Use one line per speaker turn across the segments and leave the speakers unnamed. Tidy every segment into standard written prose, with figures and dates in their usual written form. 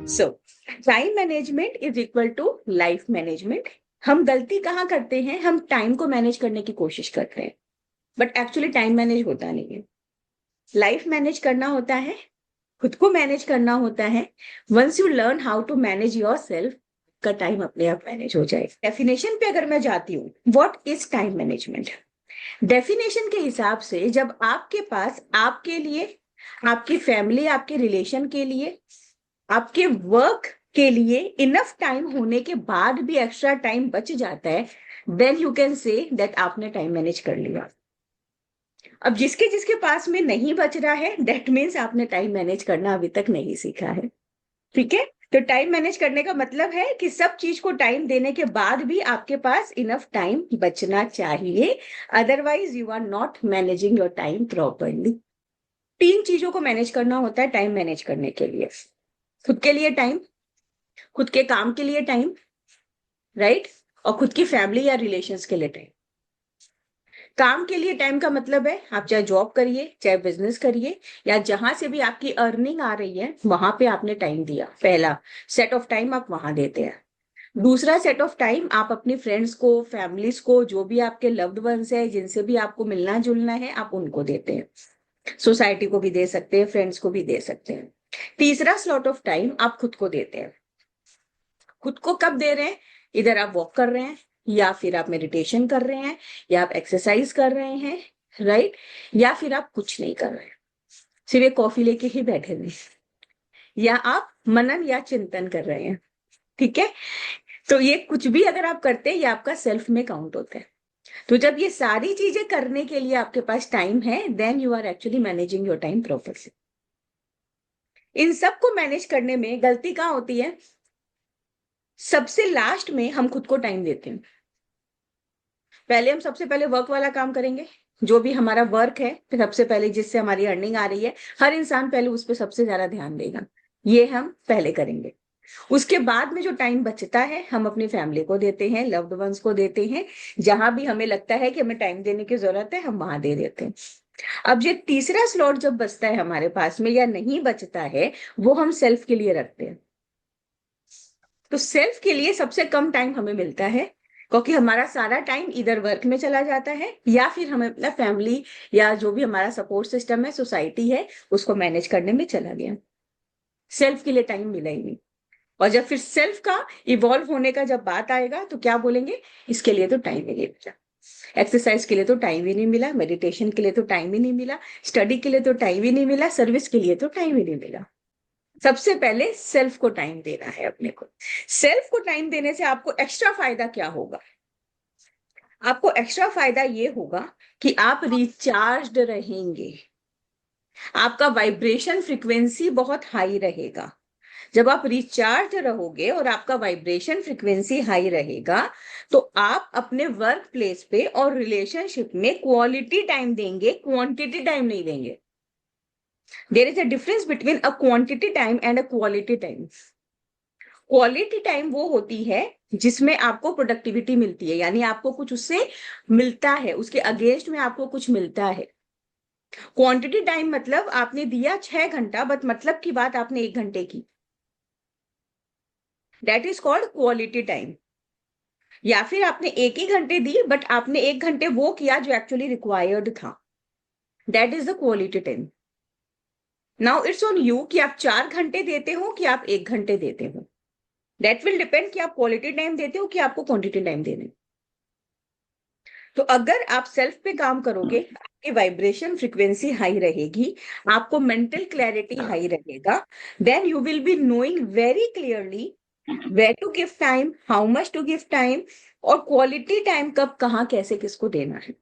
So time management is equal to life management. हम गलती कहाँ करते हैं, हम टाइम को मैनेज करने की कोशिश करते हैं, बट एक्चुअली टाइम मैनेज होता नहीं है। लाइफ मैनेज करना होता है, खुद को मैनेज करना होता है। Once you learn how to manage yourself, का टाइम अपने आप मैनेज हो जाएगा। डेफिनेशन पे अगर मैं जाती हूँ, what is time management? Definition के हिसाब से जब आपके पास आपके लिए, आपकी फैमिली, आपके रिलेशन के लिए, आपके वर्क के लिए इनफ टाइम होने के बाद भी एक्स्ट्रा टाइम बच जाता है, then you can say that आपने टाइम मैनेज कर लिया। अब जिसके जिसके पास में नहीं बच रहा है, दैट मीन्स आपने टाइम मैनेज करना अभी तक नहीं सीखा है। ठीक है, तो टाइम मैनेज करने का मतलब है कि सब चीज को टाइम देने के बाद भी आपके पास इनफ टाइम बचना चाहिए, otherwise you are not managing your time properly. तीन चीजों को मैनेज करना होता है टाइम मैनेज करने के लिए। खुद के लिए टाइम, खुद के काम के लिए टाइम, राइट, और खुद की फैमिली या रिलेशंस के लिए टाइम। काम के लिए टाइम का मतलब है आप चाहे जॉब करिए, चाहे बिजनेस करिए, या जहां से भी आपकी अर्निंग आ रही है वहां पे आपने टाइम दिया। पहला सेट ऑफ टाइम आप वहां देते हैं। दूसरा सेट ऑफ टाइम आप अपनी फ्रेंड्स को, फैमिलीज को, जो भी आपके लव्ड वंस है, जिनसे भी आपको मिलना जुलना है, आप उनको देते हैं। सोसाइटी को भी दे सकते हैं, फ्रेंड्स को भी दे सकते हैं। तीसरा स्लॉट ऑफ टाइम आप खुद को देते हैं। खुद को कब दे रहे हैं? इधर आप वॉक कर रहे हैं, या फिर आप मेडिटेशन कर रहे हैं, या आप एक्सरसाइज कर रहे हैं, राइट, या फिर आप कुछ नहीं कर रहे हैं, सिर्फ एक कॉफी लेके ही बैठे हुए हैं, या आप मनन या चिंतन कर रहे हैं। ठीक है, तो ये कुछ भी अगर आप करते हैं ये आपका सेल्फ में काउंट होता है। तो जब ये सारी चीजें करने के लिए आपके पास टाइम है, then you are actually managing your time properly. इन सबको मैनेज करने में गलती कहाँ होती है? सबसे लास्ट में हम खुद को टाइम देते हैं। पहले हम सबसे पहले वर्क वाला काम करेंगे, जो भी हमारा वर्क है, फिर सबसे पहले जिससे हमारी अर्निंग आ रही है, हर इंसान पहले उस पर सबसे ज्यादा ध्यान देगा, ये हम पहले करेंगे। उसके बाद में जो टाइम बचता है हम अपनी फैमिली को देते हैं, लव्ड वंस को देते हैं, जहां भी हमें लगता है कि हमें टाइम देने की जरूरत है हम वहां दे देते हैं। अब ये तीसरा स्लॉट जब बचता है हमारे पास में या नहीं बचता है, वो हम सेल्फ के लिए रखते हैं। तो सेल्फ के लिए सबसे कम टाइम हमें मिलता है, क्योंकि हमारा सारा टाइम इधर वर्क में चला जाता है, या फिर हमें अपना फैमिली या जो भी हमारा सपोर्ट सिस्टम है, सोसाइटी है, उसको मैनेज करने में चला गया। सेल्फ के लिए टाइम मिला ही नहीं। और जब फिर सेल्फ का इवॉल्व होने का जब बात आएगा तो क्या बोलेंगे? इसके लिए तो टाइम ही नहीं मिला, एक्सरसाइज के लिए तो टाइम ही नहीं मिला, मेडिटेशन के लिए तो टाइम ही नहीं मिला, स्टडी के लिए तो टाइम ही नहीं मिला, सर्विस के लिए तो टाइम ही नहीं मिला। सबसे पहले सेल्फ को टाइम देना है अपने को। सेल्फ को टाइम देने से आपको एक्स्ट्रा फायदा क्या होगा? आपको एक्स्ट्रा फायदा ये होगा कि आप रिचार्ज्ड रहेंगे, आपका वाइब्रेशन फ्रिक्वेंसी बहुत हाई रहेगा। जब आप रिचार्ज रहोगे और आपका वाइब्रेशन फ्रिक्वेंसी हाई रहेगा, तो आप अपने वर्क प्लेस पे और रिलेशनशिप में क्वालिटी टाइम देंगे, क्वांटिटी टाइम नहीं देंगे। There is a difference between a quantity time and a quality time. Quality time वो होती है जिसमें आपको प्रोडक्टिविटी मिलती है, यानी आपको कुछ उससे मिलता है, उसके अगेंस्ट में आपको कुछ मिलता है। क्वांटिटी टाइम मतलब आपने दिया 6 घंटा, बट मतलब की बात आपने 1 घंटे की, that is called quality time. या फिर आपने एक ही घंटे दी, बट आपने 1 घंटे वो किया जो एक्चुअली रिक्वायर्ड था, that is the quality time. Now it's on you कि आप 4 घंटे देते हो कि आप 1 घंटे देते हो। दैट विल डिपेंड कि आप क्वालिटी टाइम देते हो कि आपको क्वांटिटी टाइम देने। तो अगर आप सेल्फ पे काम करोगे, आपकी वाइब्रेशन फ्रिक्वेंसी हाई रहेगी, आपको मेंटल क्लैरिटी हाई रहेगा, then you will be knowing very clearly where to give time, how much to give time, और क्वालिटी टाइम कब, कहाँ, कैसे, किसको देना है।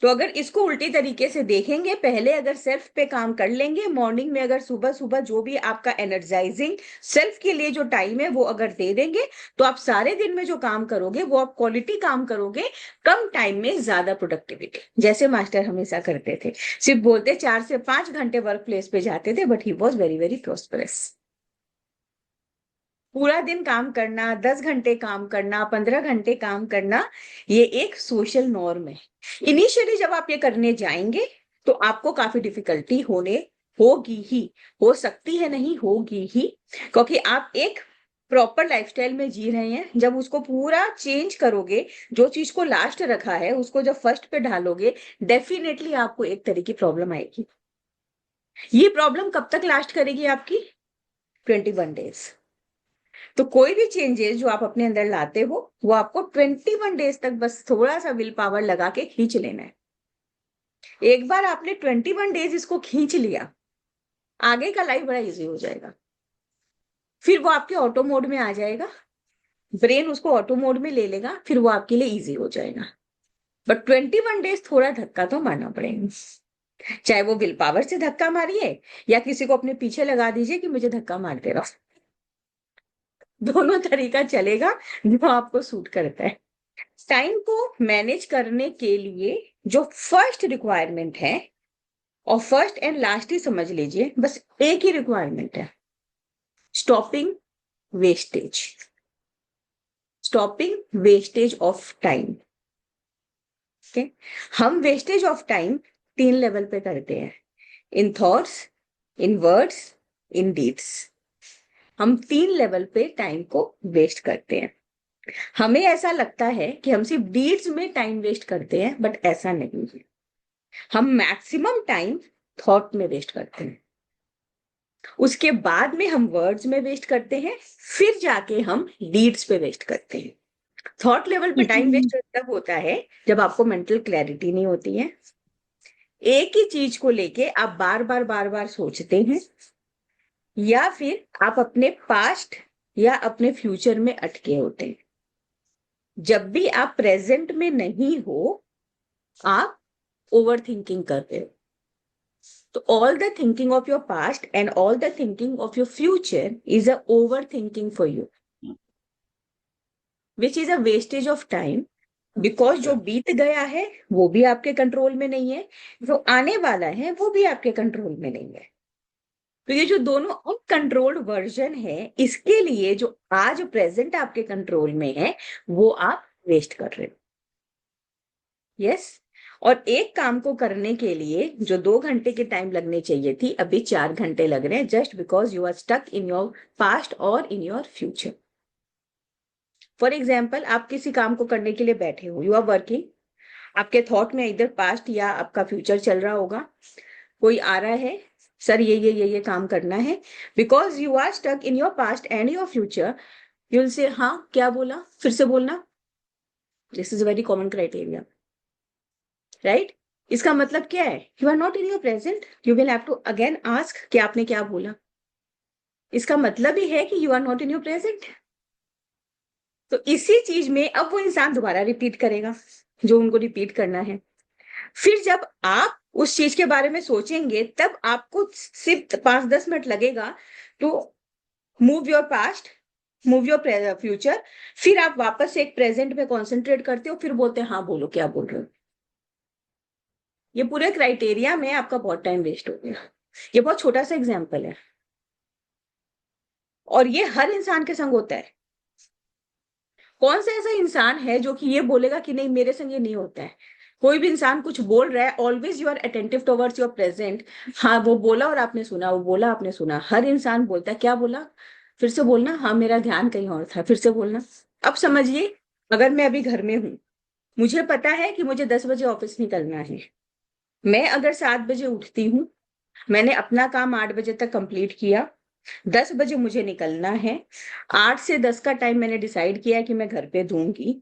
तो अगर इसको उल्टे तरीके से देखेंगे, पहले अगर सेल्फ पे काम कर लेंगे, मॉर्निंग में अगर सुबह सुबह जो भी आपका एनर्जाइजिंग सेल्फ के लिए जो टाइम है वो अगर दे देंगे, तो आप सारे दिन में जो काम करोगे वो आप क्वालिटी काम करोगे, कम टाइम में ज्यादा प्रोडक्टिविटी। जैसे मास्टर हमेशा करते थे, सिर्फ बोलते 4 से 5 घंटे वर्क प्लेस पे जाते थे, but he was very very prosperous. पूरा दिन काम करना, 10 घंटे काम करना, 15 घंटे काम करना, ये एक सोशल नॉर्म है। इनिशियली जब आप ये करने जाएंगे तो आपको काफी डिफिकल्टी होगी ही, हो सकती है नहीं, होगी ही, क्योंकि आप एक प्रॉपर लाइफस्टाइल में जी रहे हैं। जब उसको पूरा चेंज करोगे, जो चीज को लास्ट रखा है उसको जब फर्स्ट पे ढालोगे, डेफिनेटली आपको एक तरह की प्रॉब्लम आएगी। ये प्रॉब्लम कब तक लास्ट करेगी आपकी? 21 डेज। तो कोई भी चेंजेस जो आप अपने अंदर लाते हो वो आपको 21 डेज तक बस थोड़ा सा विल पावर लगा के खींच लेना है। एक बार आपने 21 डेज इसको खींच लिया, आगे का लाइफ बड़ा इजी हो जाएगा। फिर वो आपके ऑटो मोड में आ जाएगा, ब्रेन उसको ऑटो मोड में ले लेगा, फिर वो आपके लिए इजी हो जाएगा। बट 21 डेज थोड़ा धक्का तो मारना पड़ेगा, चाहे वो विल पावर से धक्का मारिए या किसी को अपने पीछे लगा दीजिए कि मुझे धक्का मारते रहो। दोनों तरीका चलेगा जो आपको सूट करता है। टाइम को मैनेज करने के लिए जो फर्स्ट रिक्वायरमेंट है, और फर्स्ट एंड लास्ट ही समझ लीजिए, बस एक ही रिक्वायरमेंट है, stopping wastage. Stopping wastage of time. Okay, हम वेस्टेज ऑफ टाइम 3 लेवल पे करते हैं, इन थॉट्स, इन वर्ड्स, इन डीड्स। हम 3 लेवल पे टाइम को वेस्ट करते हैं। हमें ऐसा लगता है कि हम सिर्फ डीड्स में टाइम वेस्ट करते हैं, बट ऐसा नहीं है। हम मैक्सिमम टाइम थॉट में वेस्ट करते हैं, उसके बाद में हम वर्ड्स में वेस्ट करते हैं, फिर जाके हम डीड्स पे वेस्ट करते हैं। थॉट लेवल पे टाइम वेस्ट तब होता है जब आपको मेंटल क्लैरिटी नहीं होती है, एक ही चीज को लेके आप बार बार बार बार सोचते हैं, या फिर आप अपने पास्ट या अपने फ्यूचर में अटके होते हैं। जब भी आप प्रेजेंट में नहीं हो, आप ओवर थिंकिंग करते हो। तो all the thinking of your past and all the thinking of your future is a overthinking for you, which is a wastage of time, because जो बीत गया है वो भी आपके कंट्रोल में नहीं है, जो आने वाला है वो भी आपके कंट्रोल में नहीं है। तो ये जो दोनों अनकंट्रोल्ड वर्जन है, इसके लिए जो आज प्रेजेंट आपके कंट्रोल में है वो आप वेस्ट कर रहे हो। यस। और एक काम को करने के लिए जो 2 घंटे के टाइम लगने चाहिए थी, अभी 4 घंटे लग रहे हैं, just because you are stuck in your past और in your future. For example, आप किसी काम को करने के लिए बैठे हो, यू आर वर्किंग, आपके थॉट में इधर पास्ट या आपका फ्यूचर चल रहा होगा, कोई आ रहा है, सर ये काम करना है, because you are stuck in your past and your future, you will say हाँ क्या बोला, फिर से बोलना। This is very common criteria, right? इसका मतलब क्या है? You are not in your present, you will have to again ask कि आपने क्या बोला। इसका मतलब ही है कि you are not in your present. तो इसी चीज में अब वो इंसान दोबारा रिपीट करेगा जो उनको रिपीट करना है। फिर जब आप उस चीज के बारे में सोचेंगे, तब आपको सिर्फ 5-10 मिनट लगेगा to move your past, move your future. फिर आप वापस एक प्रेजेंट में कॉन्सेंट्रेट करते हो, फिर बोलते हैं हाँ बोलो क्या बोल रहे हो। ये पूरे क्राइटेरिया में आपका बहुत टाइम वेस्ट हो गया। ये बहुत छोटा सा एग्जाम्पल है, और ये हर इंसान के संग होता है। कौन सा ऐसा इंसान है जो कि ये बोलेगा कि नहीं मेरे संग ये नहीं होता है? कोई भी इंसान कुछ बोल रहा है, always you are attentive towards your present. हाँ वो बोला और आपने सुना, वो बोला आपने सुना, हर इंसान बोलता है क्या बोला, फिर से बोलना, हाँ मेरा ध्यान कहीं और था, फिर से बोलना। अब समझिए, अगर मैं अभी घर में हूँ, मुझे पता है कि मुझे 10 बजे ऑफिस निकलना है, मैं अगर 7 बजे उठती हूँ, मैंने अपना काम 8 बजे तक कंप्लीट किया, 10 बजे मुझे निकलना है, 8 से 10 का टाइम मैंने डिसाइड किया है कि मैं घर पे दूंगी,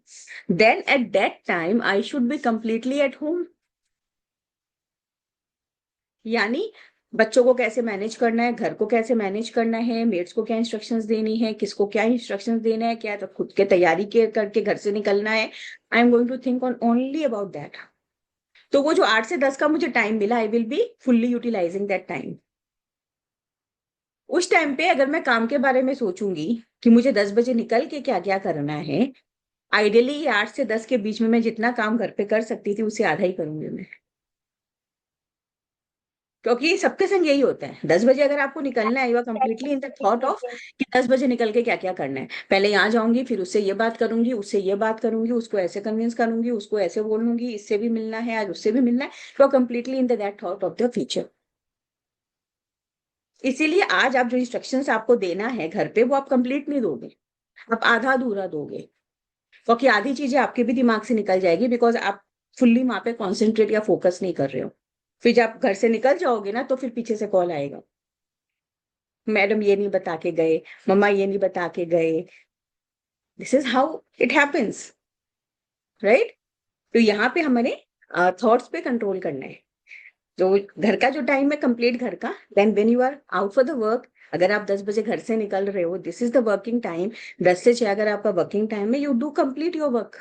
then at that time I should be completely at home. यानी बच्चों को कैसे मैनेज करना है, घर को कैसे मैनेज करना है, मेड्स को क्या इंस्ट्रक्शंस देनी है, किसको क्या इंस्ट्रक्शंस देना है, क्या तो खुद के तैयारी के करके घर से निकलना है। I am going to think on only about that. तो वो जो 8 से 10 का मुझे टाइम मिला, I will be fully utilising that time. उस टाइम पे अगर मैं काम के बारे में सोचूंगी कि मुझे 10 बजे निकल के क्या क्या करना है, आइडियली 8 से 10 के बीच में मैं जितना काम घर पे कर सकती थी उससे आधा ही करूंगी मैं। क्योंकि सबके संग यही होता है, 10 बजे अगर आपको निकलना है, you are completely in the thought of कि 10 बजे निकल के क्या क्या करना है, पहले यहाँ जाऊंगी, फिर उससे ये बात करूंगी, उससे ये बात करूंगी, उसको ऐसे कन्विंस करूंगी, उसको ऐसे बोलूंगी, इससे भी मिलना है आज, उससे भी मिलना है, you are completely in the that thought of the future. इसीलिए आज आप जो इंस्ट्रक्शंस आपको देना है घर पे, वो आप कंप्लीट नहीं दोगे, आप आधा अधूरा दोगे, क्योंकि आधी चीजें आपके भी दिमाग से निकल जाएगी, बिकॉज आप फुल्ली वहां पे कॉन्सेंट्रेट या फोकस नहीं कर रहे हो। फिर जब घर से निकल जाओगे ना, तो फिर पीछे से कॉल आएगा, मैडम ये नहीं बता के गए, मम्मा ये नहीं बता के गए। This is how it happens, right? तो यहाँ पे हमारे थॉट्स पे कंट्रोल करना है। जो घर का जो टाइम है कंप्लीट घर का, then when you are out for the work, अगर आप 10 बजे घर से निकल रहे हो, this is the working time, 10 से 6 अगर आपका वर्किंग टाइम है, you do complete your work.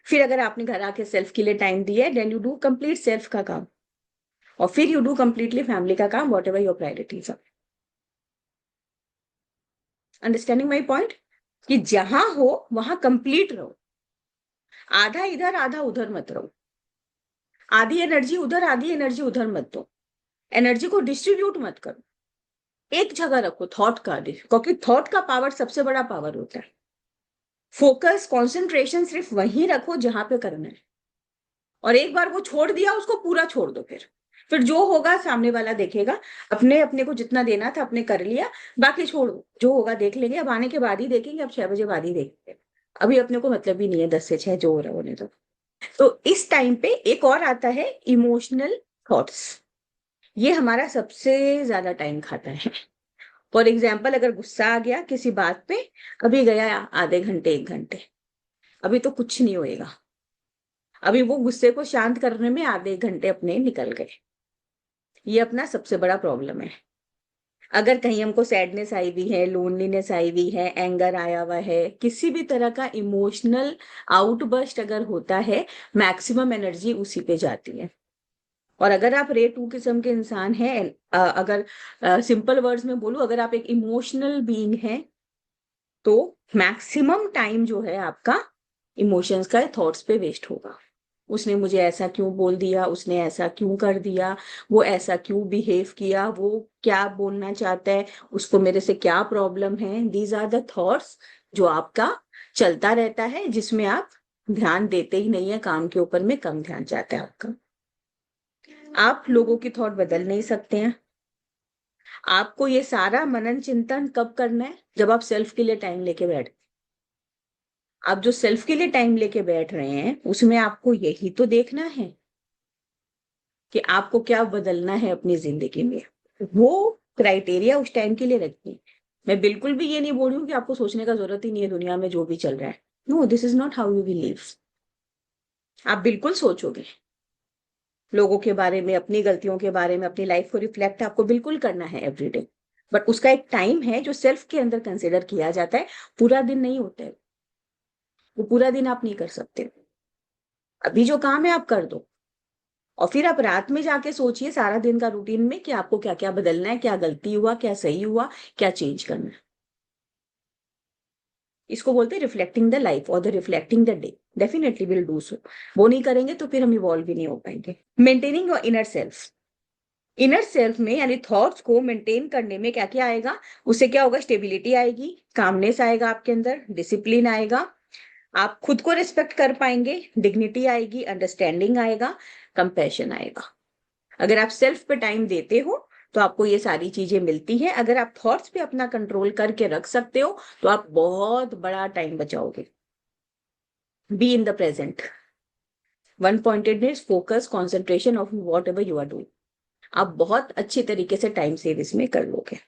फिर अगर आपने घर आके सेल्फ के लिए टाइम दिया है, then you do complete self का काम, और फिर यू डू कंप्लीटली फैमिली का काम, whatever your priorities are. Understanding my point? कि जहां हो वहां कंप्लीट रहो, आधा इधर आधा उधर मत रहो, आधी एनर्जी उधर आधी एनर्जी उधर मत दो, एनर्जी को डिस्ट्रीब्यूट मत करो, एक जगह रखो थॉट का, क्योंकि थॉट का पावर सबसे बड़ा पावर होता है। फोकस कॉन्सेंट्रेशन सिर्फ वहीं रखो जहां पे करना है, और एक बार वो छोड़ दिया उसको पूरा छोड़ दो, फिर जो होगा सामने वाला देखेगा, अपने अपने को जितना देना था अपने कर लिया, बाकी छोड़ो, जो होगा देख लेंगे, अब आने के बाद ही देखेंगे, अब 6 बजे बाद ही देखेंगे, अभी अपने को मतलब भी नहीं है 10 से 6 जो हो रहा है होने दो। तो इस टाइम पे एक और आता है इमोशनल थॉट्स, ये हमारा सबसे ज्यादा टाइम खाता है। फॉर एग्जाम्पल, अगर गुस्सा आ गया किसी बात पे, अभी गया आधे घंटे 1 घंटे, अभी तो कुछ नहीं होएगा, अभी वो गुस्से को शांत करने में आधे 1 घंटे अपने निकल गए। ये अपना सबसे बड़ा प्रॉब्लम है। अगर कहीं हमको सैडनेस आई हुई है, लोनलीनेस आई हुई है, एंगर आया हुआ है, किसी भी तरह का इमोशनल आउटबर्स्ट अगर होता है, मैक्सिमम एनर्जी उसी पे जाती है। और अगर आप रे टू किस्म के इंसान हैं, अगर सिंपल वर्ड्स में बोलूं, अगर आप एक इमोशनल बीइंग हैं, तो मैक्सिमम टाइम जो है आपका इमोशंस का थॉट्स पे वेस्ट होगा। उसने मुझे ऐसा क्यों बोल दिया, उसने ऐसा क्यों कर दिया, वो ऐसा क्यों बिहेव किया, वो क्या बोलना चाहता है, उसको मेरे से क्या प्रॉब्लम है। दीज आर द थॉट्स जो आपका चलता रहता है, जिसमें आप ध्यान देते ही नहीं है, काम के ऊपर में कम ध्यान जाता है आपका। आप लोगों की थॉट बदल नहीं सकते हैं। आपको ये सारा मनन चिंतन कब करना है? जब आप सेल्फ के लिए टाइम लेके बैठ, आप जो सेल्फ के लिए टाइम लेके बैठ रहे हैं, उसमें आपको यही तो देखना है कि आपको क्या बदलना है अपनी जिंदगी में। वो क्राइटेरिया उस टाइम के लिए रखिए। मैं बिल्कुल भी ये नहीं बोल रही हूँ कि आपको सोचने का जरूरत ही नहीं है दुनिया में जो भी चल रहा है। No, this is not how you will live. आप बिल्कुल सोचोगे लोगों के बारे में, अपनी गलतियों के बारे में, अपनी लाइफ को रिफ्लेक्ट आपको बिल्कुल करना है एवरीडे, बट उसका एक टाइम है जो सेल्फ के अंदर कंसिडर किया जाता है। पूरा दिन नहीं होता है, वो पूरा दिन आप नहीं कर सकते। अभी जो काम है आप कर दो, और फिर आप रात में जाके सोचिए सारा दिन का रूटीन में कि आपको क्या क्या बदलना है, क्या गलती हुआ, क्या सही हुआ, क्या चेंज करना है। इसको बोलते हैं रिफ्लेक्टिंग द लाइफ और the reflecting the day. Definitely will do so. वो नहीं करेंगे तो फिर हम इवॉल्व भी नहीं हो पाएंगे। Maintaining your inner self, inner self में यानी थॉट्स को मेंटेन करने में क्या क्या आएगा? उससे क्या होगा? स्टेबिलिटी आएगी, कामनेस आएगा आपके अंदर, डिसिप्लिन आएगा, आप खुद को रिस्पेक्ट कर पाएंगे, डिग्निटी आएगी, अंडरस्टैंडिंग आएगा, कंपैशन आएगा। अगर आप सेल्फ पे टाइम देते हो तो आपको ये सारी चीजें मिलती हैं। अगर आप थॉट्स पे अपना कंट्रोल करके रख सकते हो तो आप बहुत बड़ा टाइम बचाओगे। Be in the present, one pointedness, focus, concentration of whatever you are doing, आप बहुत अच्छी तरीके से टाइम सेव इसमें कर लोगे।